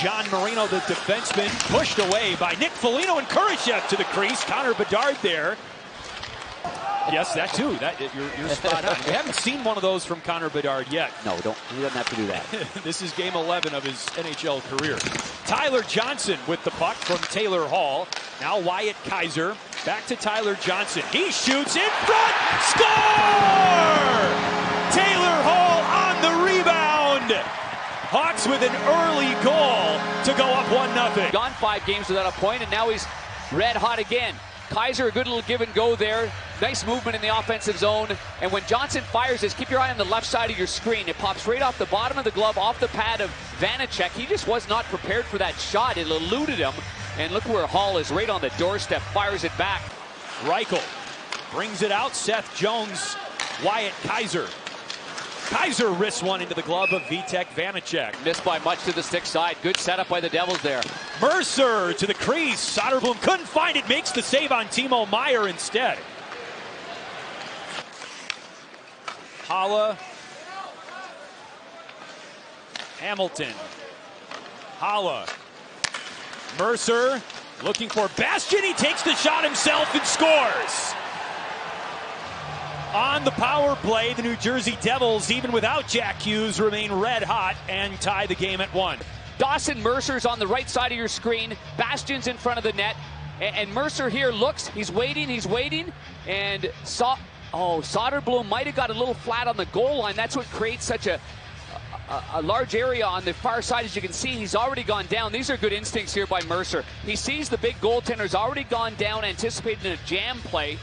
John Marino, the defenseman, pushed away by Nick Foligno and Kurashev to the crease. Connor Bedard there. Yes, that too. You're spot on. We haven't seen one of those from Connor Bedard yet. No, he doesn't have to do that. This is game 11 of his NHL career. Tyler Johnson with the puck from Taylor Hall. Now Wyatt Kaiser. Back to Tyler Johnson. He shoots in front. Score! Taylor Hall on the rebound. Hawks with an early goal to go up 1-0. Gone 5 games without a point, and now he's red hot again. Kaiser, a good little give and go there. Nice movement in the offensive zone. And when Johnson fires this, keep your eye on the left side of your screen. It pops right off the bottom of the glove, off the pad of Vanacek. He just was not prepared for that shot. It eluded him. And look where Hall is, right on the doorstep, fires it back. Reichel brings it out. Seth Jones, Wyatt Kaiser. Kaiser wrists one into the glove of Vitek Vanacek. Missed by much to the stick side. Good setup by the Devils there. Mercer to the crease. Soderblom couldn't find it. Makes the save on Timo Meier instead. Holla. Hamilton. Holla. Mercer looking for Bastian. He takes the shot himself and scores. On the power play, the New Jersey Devils, even without Jack Hughes, remain red hot and tie the game at 1. Dawson Mercer's on the right side of your screen. Bastian's in front of the net. And Mercer here looks, he's waiting, and Soderblom might have got a little flat on the goal line. That's what creates such a large area on the far side. As you can see, he's already gone down. These are good instincts here by Mercer. He sees the big goaltender's already gone down, anticipating a jam play.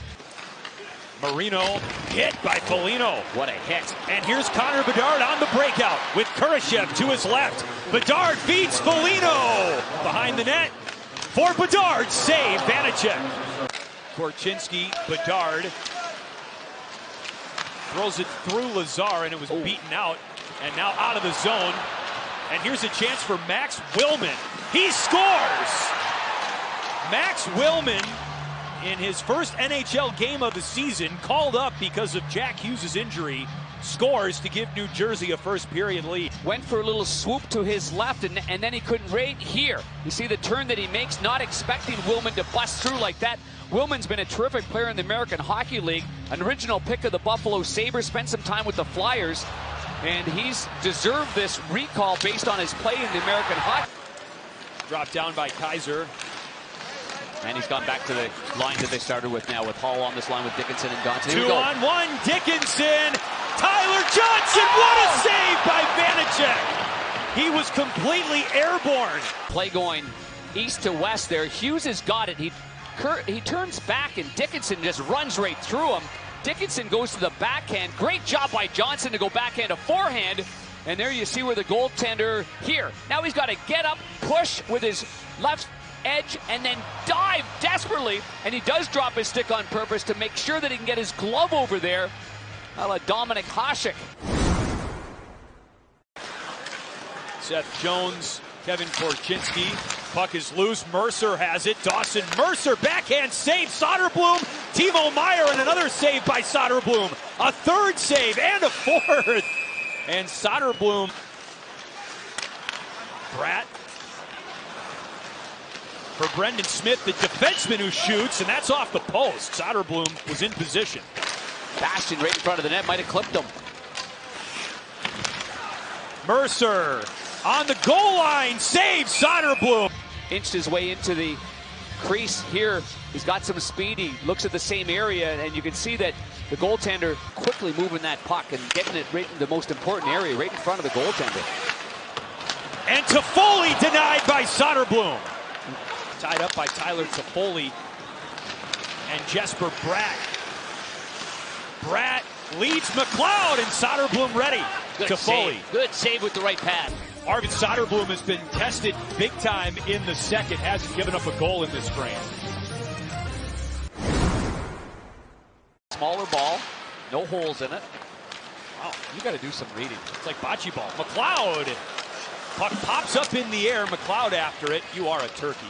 Marino hit by Foligno. What a hit. And here's Connor Bedard on the breakout with Kurashev to his left. Bedard feeds Foligno behind the net. For Bedard, save Vanacek. Korchinski, Bedard throws it through Lazar, and it was beaten out. And now out of the zone. And here's a chance for Max Willman. He scores! Max Willman, in his first NHL game of the season, called up because of Jack Hughes' injury, scores to give New Jersey a first period lead. Went for a little swoop to his left, and then he couldn't right here. You see the turn that he makes, not expecting Willman to bust through like that. Willman's been a terrific player in the American Hockey League, an original pick of the Buffalo Sabres, spent some time with the Flyers, and he's deserved this recall based on his play in the American Hockey. Dropped down by Kaiser. And he's gone back to the line that they started with now, with Hall on this line with Dickinson and Johnson. 2-on-1, Dickinson. Tyler Johnson, what a save by Vanacek. He was completely airborne. Play going east to west there. Hughes has got it. He turns back, and Dickinson just runs right through him. Dickinson goes to the backhand. Great job by Johnson to go backhand to forehand. And there you see where the goaltender here. Now he's got to get up, push with his left edge, and then dive desperately. And he does drop his stick on purpose to make sure that he can get his glove over there. A la Dominik Hasek. Seth Jones, Kevin Korchinski. Puck is loose. Mercer has it. Dawson Mercer, backhand save. Soderblom, Timo Meier, and another save by Soderblom. A third save and a fourth. And Soderblom. Bratt. For Brendan Smith, the defenseman who shoots, and that's off the post. Soderblom was in position. Bastian right in front of the net, might have clipped him. Mercer on the goal line, save Soderblom. Inched his way into the crease here. He's got some speed. He looks at the same area, and you can see that the goaltender quickly moving that puck and getting it right in the most important area, right in front of the goaltender. And Toffoli denied by Soderblom. Tied up by Tyler Toffoli and Jesper Bratt. Bratt leads McLeod, and Soderblom ready. Good Toffoli. save. Good save with the right pad. Arvid Soderblom has been tested big time in the second. Hasn't given up a goal in this frame. Smaller ball, no holes in it. Wow, you got to do some reading. It's like bocce ball. McLeod. Puck pops up in the air. McLeod after it. You are a turkey.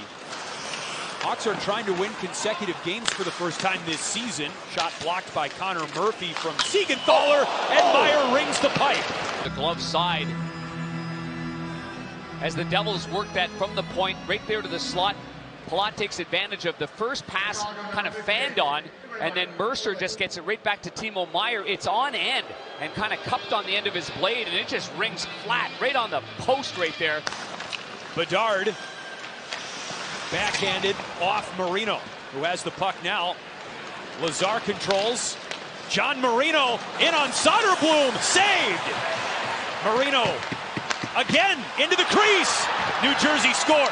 Hawks are trying to win consecutive games for the first time this season. Shot blocked by Connor Murphy from Siegenthaler, and Meier rings the pipe. The glove side. as the Devils work that from the point right there to the slot. Palat takes advantage of the first pass, kind of fanned on, and then Mercer just gets it right back to Timo Meier. It's on end and kind of cupped on the end of his blade, and it just rings flat right on the post right there. Bedard backhanded off Marino, who has the puck now. Lazar controls. John Marino in on Soderblom, saved. Marino again into the crease. New Jersey scores.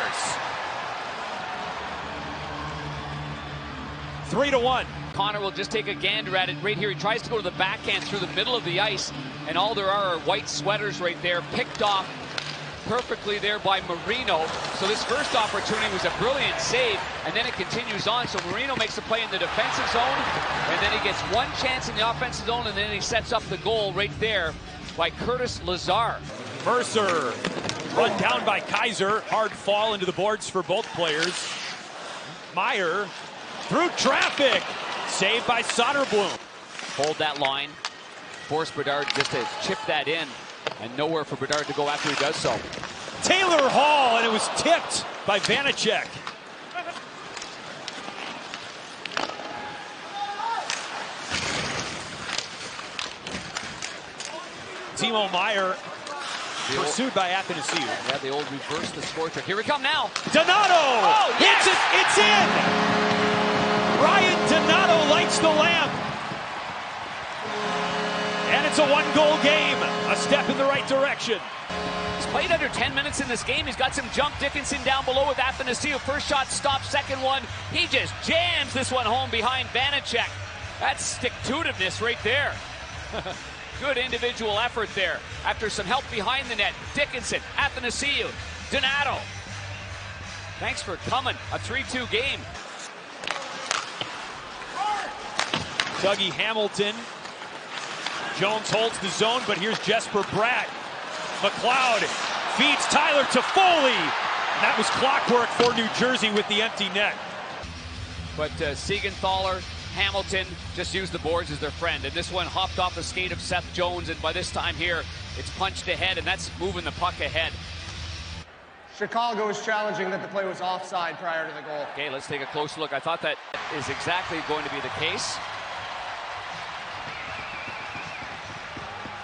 3-1. Connor will just take a gander at it right here. He tries to go to the backhand through the middle of the ice, and all there are white sweaters right there, picked off perfectly there by Marino. So this first opportunity was a brilliant save, and then it continues on. So Marino makes the play in the defensive zone, and then he gets one chance in the offensive zone, and then he sets up the goal right there by Curtis Lazar. Mercer run down by Kaiser. Hard fall into the boards for both players. Meier through traffic. Saved by Soderblom. Hold that line. Force Bedard just to chip that in. And nowhere for Bedard to go after he does so. Taylor Hall, and it was tipped by Vanacek. Timo Meier pursued by Athanasiou. Yeah, the old reverse the score trick. Here we come now. Donato! Oh, yes! It's in! Ryan Donato lights the lamp. And it's a one-goal game. A step in the right direction. He's played under 10 minutes in this game. He's got some jump. Dickinson down below with Athanasiou. First shot stopped, second one. He just jams this one home behind Vanacek. That's stick-to-itiveness right there. Good individual effort there. After some help behind the net, Dickinson, Athanasiou, Donato. Thanks for coming. A 3-2 game. Dougie Hamilton. Jones holds the zone, but here's Jesper Bratt. McLeod feeds Tyler Toffoli. That was clockwork for New Jersey with the empty net. But Siegenthaler, Hamilton just used the boards as their friend. And this one hopped off the skate of Seth Jones, and by this time here, it's punched ahead, and that's moving the puck ahead. Chicago is challenging that the play was offside prior to the goal. Okay, let's take a closer look. I thought that is exactly going to be the case.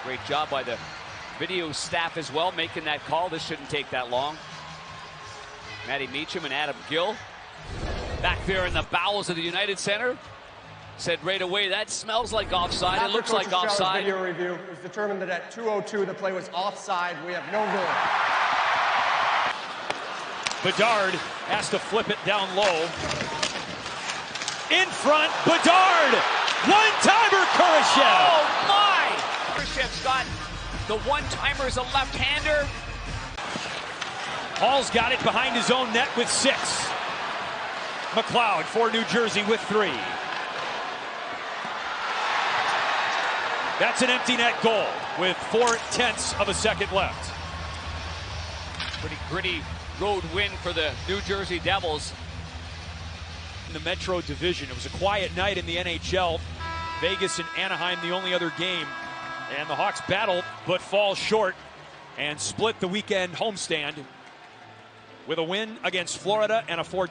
Great job by the video staff as well, making that call. This shouldn't take that long. Matty Meacham and Adam Gill back there in the bowels of the United Center said right away, that smells like offside. After it looks like offside. Video review, it was determined that at 2:02 the play was offside. We have no goal. Bedard has to flip it down low. In front, Bedard! One-timer, Kurashev! Oh my! Kurashev's got the one-timer as a left-hander. Hall's got it behind his own net with 6. McLeod for New Jersey with 3. That's an empty net goal with 4/10 of a second left. Pretty gritty road win for the New Jersey Devils. In the Metro Division, it was a quiet night in the NHL. Vegas and Anaheim the only other game. And the Hawks battle but fall short and split the weekend homestand with a win against Florida and a 4-2.